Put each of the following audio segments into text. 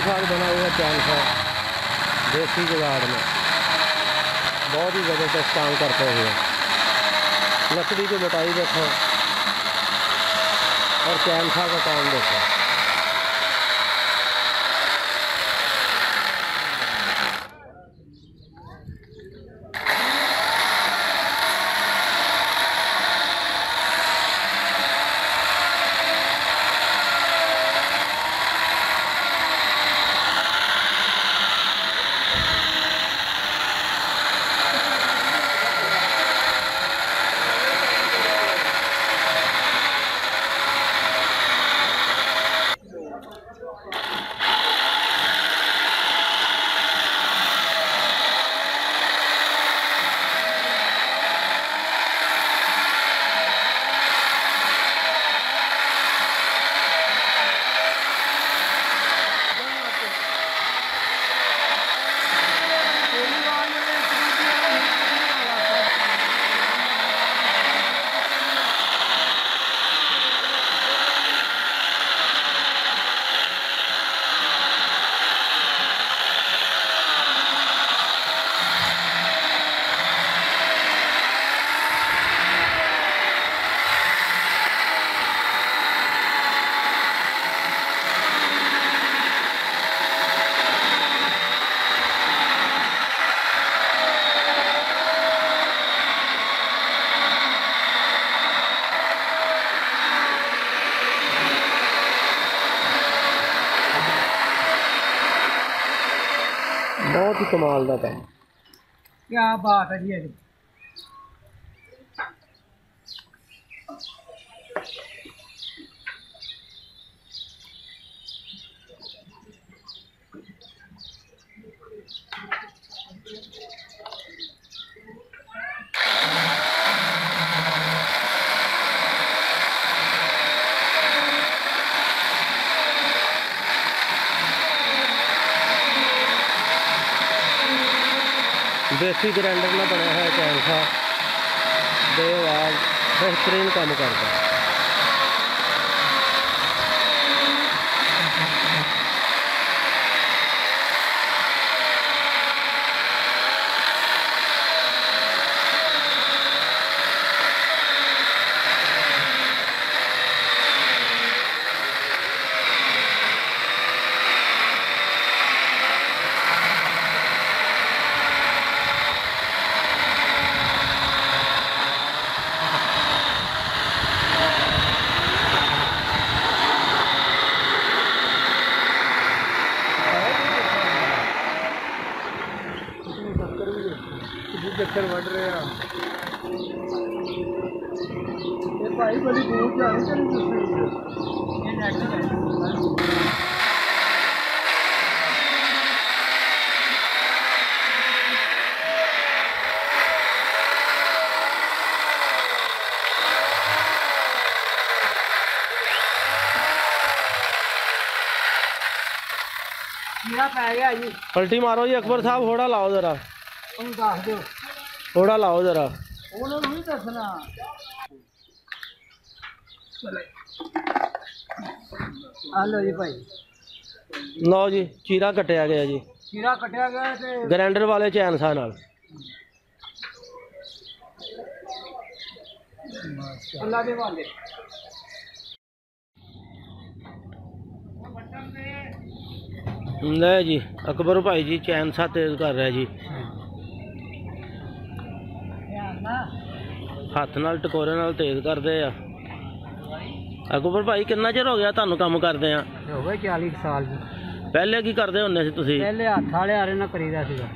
के साथ बना हुआ चैनसा देसी जुगाड़ में बहुत ही ज़बरदस्त काम करते हुए। लकड़ी की मोटाई देखो और चैनसा का काम देखो। बहुत ही कमाल का काम। क्या बात है जी। देसी ग्राइंडर में बनया है चैनसा बेआवाज़ बेहतरीन काम करता है। ਚੱਕਰ ਵੱਢ ਰਿਹਾ ਇਹ ਭਾਈ ਬੜੀ ਦੂਰ ਜਾਣੀ ਤੇਰੀ ਤਸਵੀਰ ਇਹ ਨੈਟ कीड़ा पै गया जी। पलटी मारो जी अकबर साहब, होड़ा लाओ जरा, दस दो होड़ा लाओ जरा। उन्होंने नहीं दसना। हेलो जी भाई, लो जी चीरा कटिया गया जी, चीरा कटिया गया ते ग्राइंडर वाले चैनसा नाल। अल्लाह दे वाले ले जी अकबर भाई जी चैनसा तेज कर रहा जी, हथ नाल टकोरे नाल तेज करते आ। अकबर भाई कितना चिर हो गया तुहानू काम करदे आ? हो गए 40 साल जी। पहले की करदे हुंदे सी तुसीं? पहले हथ वाले आरे ना करीदा सीगा।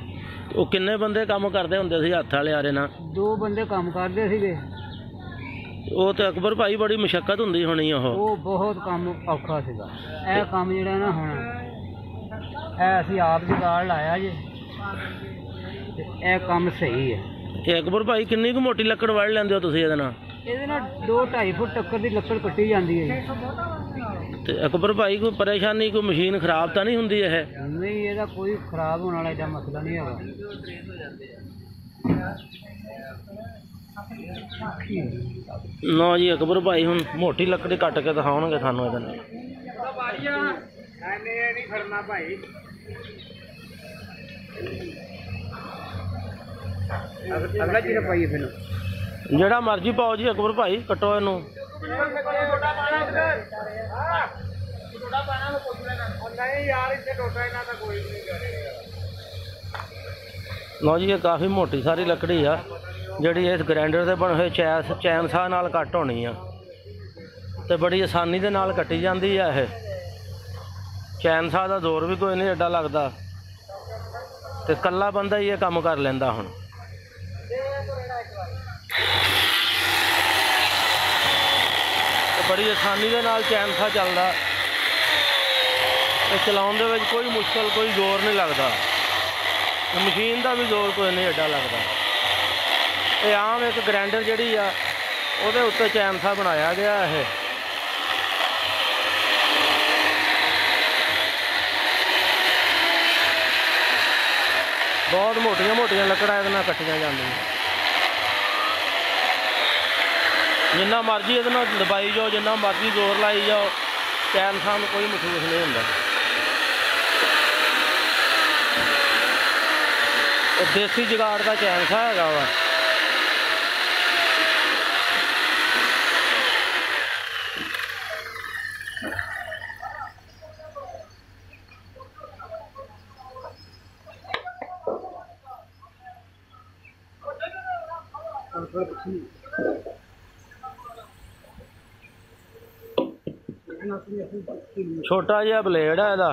ਉਹ ਕਿੰਨੇ ਬੰਦੇ ਕੰਮ ਕਰਦੇ ਹੁੰਦੇ ਸੀ ਹੱਥ ਵਾਲੇ ਆਰੇ ਨਾਲ? 2 ਬੰਦੇ ਕੰਮ ਕਰਦੇ ਸੀਗੇ। ਉਹ ਤੇ ਅਕਬਰ ਭਾਈ ਬੜੀ ਮੁਸ਼ੱਕਤ ਹੁੰਦੀ ਹੋਣੀ ਉਹ ਬਹੁਤ ਕੰਮ ਔਖਾ ਸੀਗਾ। ਇਹ ਕੰਮ ਜਿਹੜਾ ਨਾ ਹੁਣ ਇਹ ਅਸੀਂ ਆਪ ਜੁਗਾੜ ਲਾਇਆ ਜੀ ਤੇ ਇਹ ਕੰਮ ਸਹੀ ਹੈ। ਇਹ ਅਕਬਰ ਭਾਈ ਕਿੰਨੀ ਕੁ ਮੋਟੀ ਲੱਕੜ ਵੜ ਲੈਂਦੇ ਹੋ ਤੁਸੀਂ ਇਹਦੇ ਨਾਲ? ਇਹਦੇ ਨਾਲ 2-2.5 ਫੁੱਟ ਟੱਕਰ ਦੀ ਲੱਕੜ ਕੱਟੀ ਜਾਂਦੀ ਹੈ ਤੇ ਅਕਬਰ ਭਾਈ ਕੋਈ ਪਰੇਸ਼ਾਨੀ, ਕੋਈ ਮਸ਼ੀਨ ਖਰਾਬ ਤਾਂ ਨਹੀਂ ਹੁੰਦੀ ਇਹ? ਨਹੀਂ, ਇਹਦਾ ਕੋਈ ਖਰਾਬ ਹੋਣ ਵਾਲਾ ਇਹਦਾ ਮਸਲਾ ਨਹੀਂ ਹੈਗਾ। ਨਾ ਜੀ ਅਕਬਰ ਭਾਈ ਹੁਣ ਮੋਟੀ ਲੱਕੜੀ ਕੱਟ ਕੇ ਦਿਖਾਉਣਗੇ ਸਾਨੂੰ ਇਹਦੇ ਨਾਲ। नहीं खड़ना भाई अगला चीज पाइए फिर ਜਿਹੜਾ ਮਰਜ਼ੀ ਪਾਓ ਜੀ ਅਕਬਰ ਭਾਈ ਕੱਟੋ ਇਹਨੂੰ ਲਓ ਜੀ ਇਹ ਕਾਫੀ ਮੋਟੀ ਸਾਰੀ ਲੱਕੜੀ ਆ ਜਿਹੜੀ ਇਸ ਗ੍ਰਾਈਂਡਰ ਦੇ ਬਣੇ ਹੋਏ ਚੈਨ ਸਾਹ ਨਾਲ ਕੱਟ ਹੋਣੀ ਆ ਤੇ ਬੜੀ ਆਸਾਨੀ ਦੇ ਨਾਲ ਕੱਟੀ ਜਾਂਦੀ ਆ ਇਹ ਚੈਨ ਸਾਹ ਦਾ ਜ਼ੋਰ ਵੀ ਕੋਈ ਨਹੀਂ ਐਡਾ ਲੱਗਦਾ ਤੇ ਇਕੱਲਾ ਬੰਦਾ ਹੀ ਇਹ ਕੰਮ ਕਰ ਲੈਂਦਾ ਹੁਣ बड़ी आसानी के नाल चैन सा चलता चलाने दे विच कोई मुश्किल कोई जोर नहीं लगता मशीन का भी जोर कोई नहीं एडा लगता ये आम एक ग्राइंडर जिहड़ी आ उहदे उत्ते चैन सा बनाया गया है बहुत मोटियां मोटियां लकड़ां इहदे नाल कट्टियां जांदियां जिन्ना मर्जी ये दबाई जाओ जिन्ना मर्जी जोर लाई जाओ चैन साह में कोई महसूस नहीं होता देसी जुगाड़ का चैन साह है वा छोटा जिहा ब्लेड है इहदा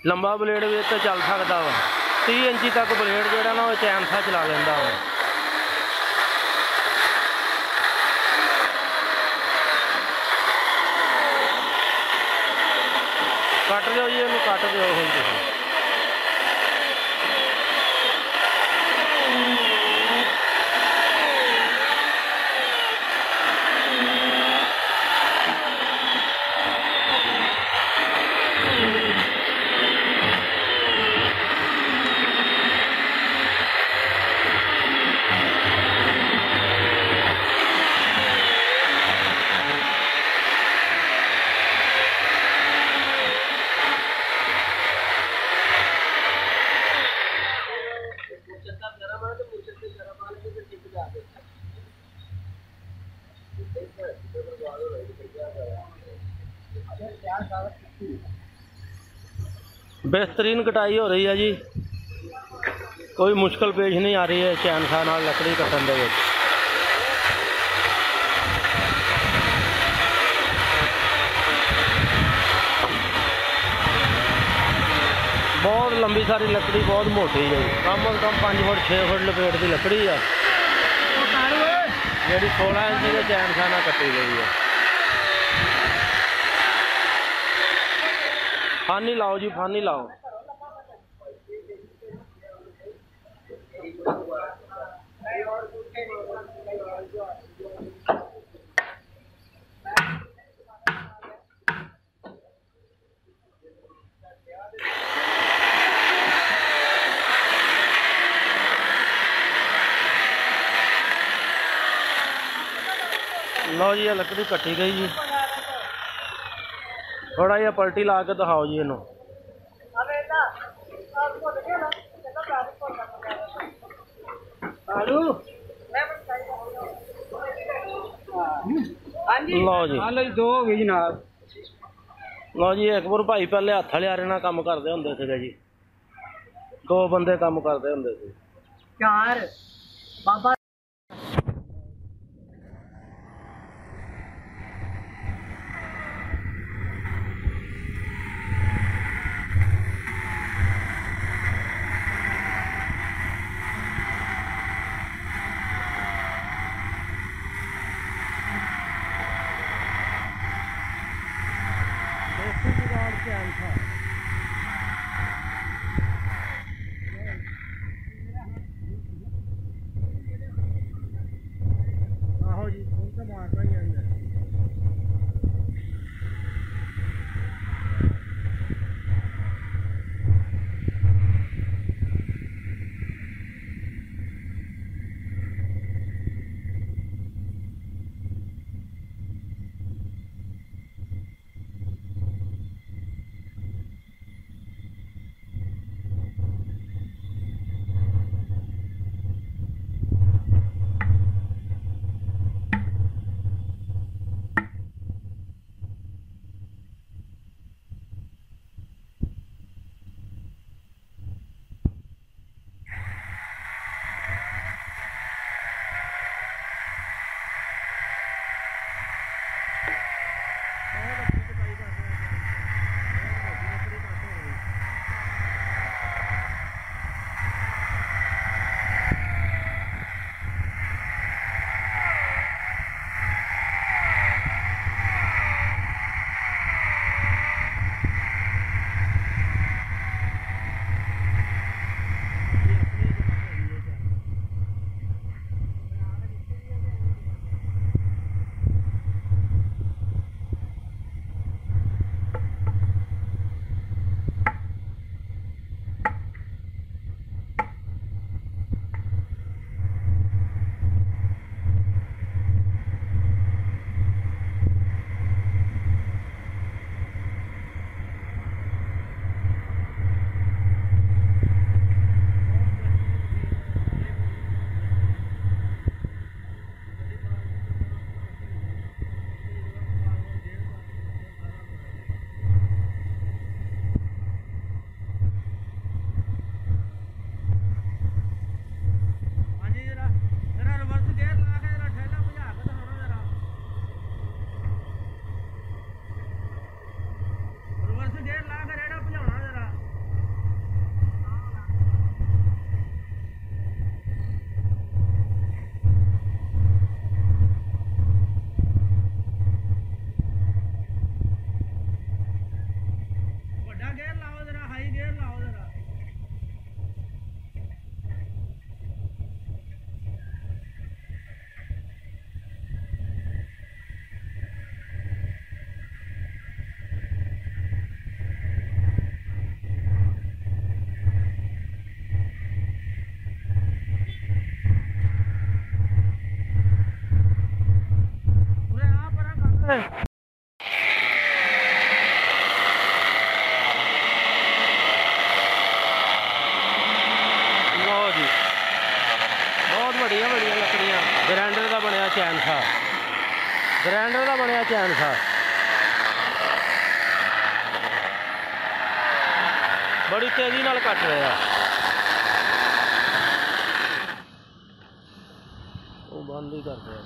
लंबा ब्लेड भी इत्ते चल सकता वा 30 इंची तक ब्लेड जिहड़ा ना वो चैन सा चला लेंदा वा कट दिओ जी इहनूं कट दिओ हुण तुसीं बेहतरीन कटाई हो रही है जी कोई मुश्किल पेश नहीं आ रही है चैन साह नाल लकड़ी कट्टन दे विच बहुत लंबी सारी लकड़ी बहुत मोटी है कम अज कम 5 फुट 6 फुट लपेट की लकड़ी है जी 16 इंची के चैन साह नाल कट्टी गई है फानी लाओ जी फानी लाओ लो जी ये लकड़ी कट्टी गई जी थोड़ा जिहा पलटी ला के दिखाओ जी इनू लो जी दो हो गई जनाब लो जी अकबर भाई पहले हत्थ लियारे नाल काम करदे हुंदे सीगे जी 2 बंदे काम करदे हुंदे सी 4 बाबा लो जी बहुत बड़िया बड़िया लकड़ियाँ ग्राइंडर का बनया चैन था, ग्राइंडर का बनया चैन था। बड़ी तेजी नाल कट रहे हैं। वो बंद ही कर दिया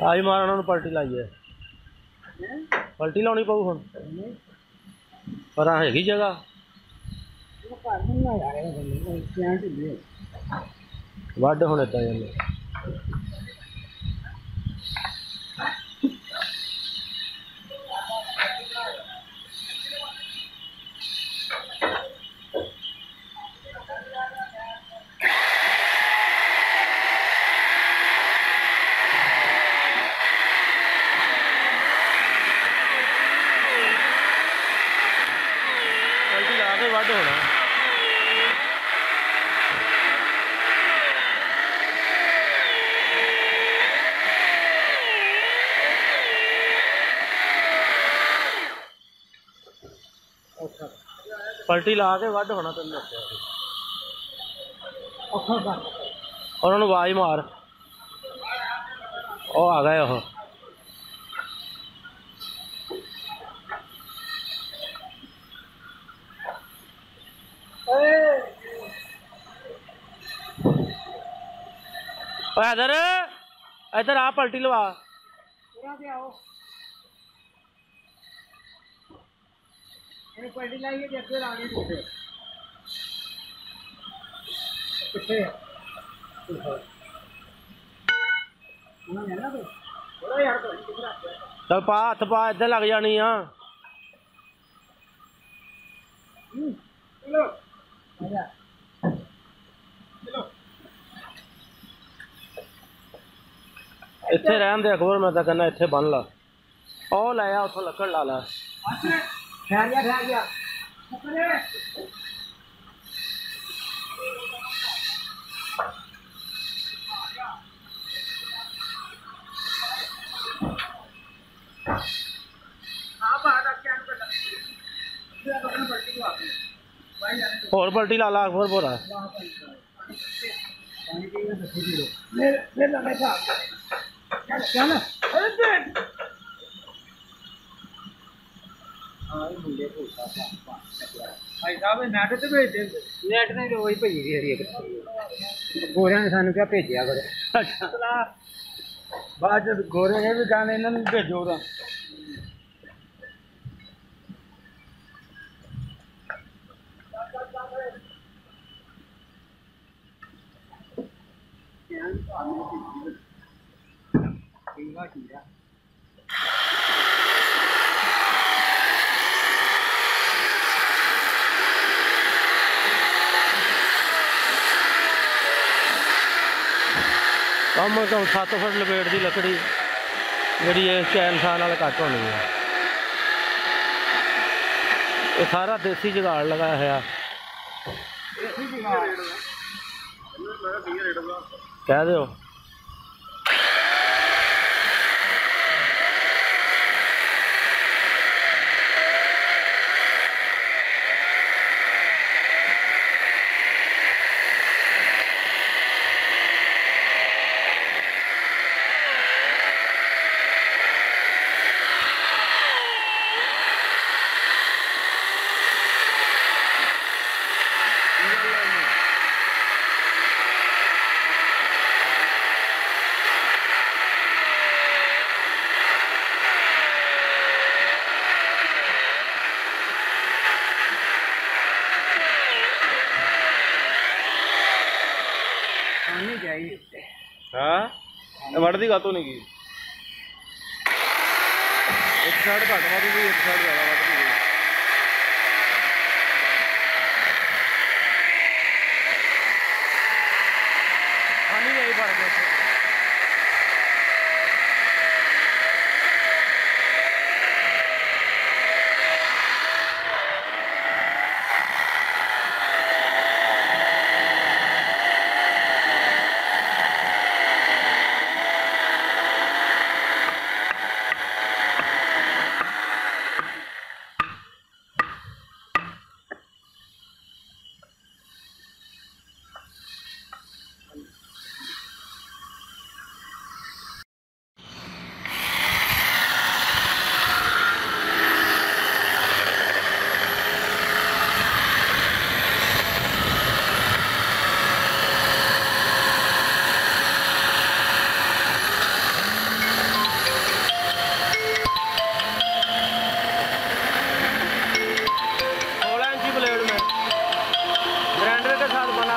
आई मार उन्होंने पलटी लाई है, पलटी लानी पऊ हुण पर हैगी जगह वड्ड हुण इदां जाने पलटी ला के वड्ड होना। पलटी ला के वड्ड होना तेन दस्या उन्होंने आवाज मार ओ आ गए ओह इधर इधर आ पलटी लवा पलटी लाइए जैसे आगे पीछे पीछे चल पा हथ पा इधर लग जानी आ इत्थे रहन दे अकबर मैं तो कहना इत्थे बन ला ओ लाया उथों लकड़ ला ला ठहर गया और पलटी ला ला अकबर बोरा भाई साहब नेट ते भेज दे नेट ने रोज भेजी दी हरी गोरिया ने सानू क्या भेजिया करो अच्छा बाद गोरे ने भी गाने इन्होंने भेजो उरा कम से कम 7 फुट लपेट की लकड़ी जी चैन साह नाल घट होनी है। ये सारा देसी जुगाड़ लगाया है कह दो ही हाँ वड़ती का तो नहीं की एक साइड घट वध गई एक साइड ज़्यादा वध गई पानी में ही फर्क है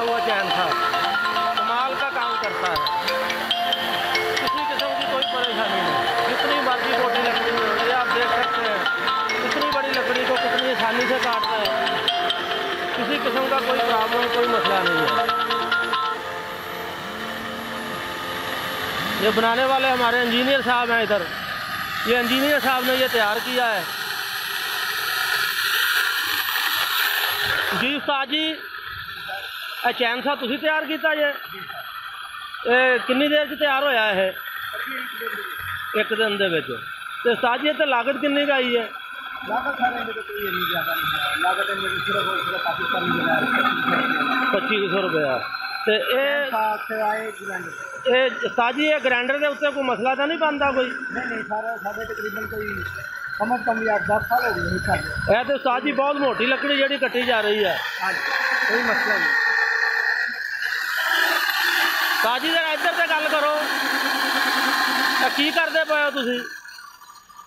हुआ चैन था कमाल का काम करता है किसी किस्म की कोई परेशानी नहीं जितनी मर्जी मोटी लकड़ी में ये आप देख सकते हैं इतनी बड़ी लकड़ी को कितनी आसानी से काटता है किसी किस्म का कोई प्रॉब्लम कोई मसला नहीं है। ये बनाने वाले हमारे इंजीनियर साहब हैं इधर ये इंजीनियर साहब ने ये तैयार किया है जी उस्ताद जी ਇਹ ਚੈਨ ਸਾਹਿਬ ਤੁਸੀਂ ਤਿਆਰ ਕੀਤਾ ਜੇ ਇਹ ਕਿੰਨੀ ਦੇਰ 'ਚ ਤਿਆਰ ਹੋਇਆ ਇਹ ਇੱਕ ਦਿਨ ਦੇ ਵਿੱਚ ਤੇ ਉਸਤਾਦ ਜੀ ਤੇ ਲਾਗਤ ਕਿੰਨੀ ਕੁ ਆਈ ਹੈ लागत सारे में तो कोई नहीं ज़्यादा नहीं है लागत मेरी सिर्फ पाकिस्तानी जो है 2500 रुपया ਤੇ ਇਹ ਉਸਤਾਦ ਜੀ ਇਹ ਗ੍ਰਾਈਂਡਰ ਦੇ ਉੱਤੇ ਕੋਈ ਮਸਲਾ ਤਾਂ ਨਹੀਂ ਬਣਦਾ ਕੋਈ नहीं सारा साढ़े तकरीबन कोई कम अज कम 10 साल हो गए ਇਹ ਤੇ ਉਸਤਾਦ ਜੀ ਬਹੁਤ ਮੋਟੀ ਲੱਕੜੀ ਜਿਹੜੀ ਕੱਟੀ ਜਾ ਰਹੀ ਹੈ हाँ कोई मसला नहीं ਉਸਤਾਦ ਜੀ ਜਰਾ ਇੱਧਰ ਤੇ ਗੱਲ ਕਰੋ ਇਹ ਕੀ ਕਰਦੇ ਪਏ ਹੋ ਤੁਸੀਂ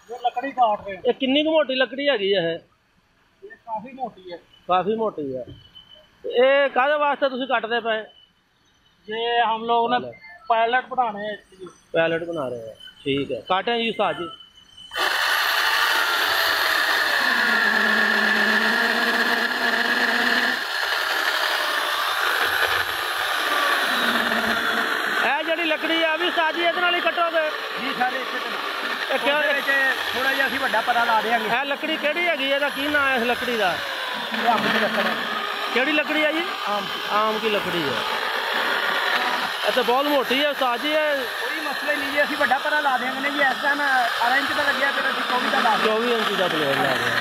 जो लकड़ी काट रहे हैं ਇਹ ਕਿੰਨੀ ਕੁ ਮੋਟੀ ਲੱਕੜੀ ਹੈਗੀ ਇਹ ये काफ़ी मोटी है ਕਾਫੀ ਮੋਟੀ ਹੈ ਇਹ ਕਾਹਦੇ ਵਾਸਤੇ ਤੁਸੀਂ ਕੱਟਦੇ ਪਏ ये हम लोग ना पायलट बनाने हैं इसके लिए पैलेट बना रहे हैं ठीक है काटें जी उस्ताद जी ਜਿਹੜੀ ਲੱਕੜੀ ਆ ਵੀ ਉਸਤਾਦ ਜੀ ਇਹਦੇ ਨਾਲ ਹੀ ਕੱਟੋਗੇ जी सारे इसे ਇਹ ਕਿਹੜੇ थोड़ा जिहा ਅਸੀਂ ਵੱਡਾ ਪਤਾ ਲਾ ਦੇਾਂਗੇ ਇਹ ਲੱਕੜੀ ਕਿਹੜੀ ਹੈਗੀ ਇਹਦਾ ਕੀ ਨਾਮ ਹੈ ਇਸ ਲੱਕੜੀ ਦਾ ਆਮ ਦੀ ਲੱਕੜੀ ਕਿਹੜੀ ਲੱਕੜੀ ਹੈ ਜੀ ਆਮ की लकड़ी है ਇਹ ਤਾਂ ਬਹੁਤ ਮੋਟੀ ਹੈ ਉਸਤਾਦ ਜੀ ਇਹ ਕੋਈ ਮਸਲਾ ਨਹੀਂ ਜੀ ਅਸੀਂ ਵੱਡਾ ਪਤਾ ਲਾ ਦੇਾਂਗੇ ਜੀ ਇਸ ਟਾਈਮ 18 ਇੰਚ ਦਾ ਲੱਗਿਆ ਫਿਰ ਅਸੀਂ 24 ਦਾ ਲਾ 24 ਇੰਚ ਦਾ ਬਲੇਡ ਲਾ ਰਹੇ ਹਾਂ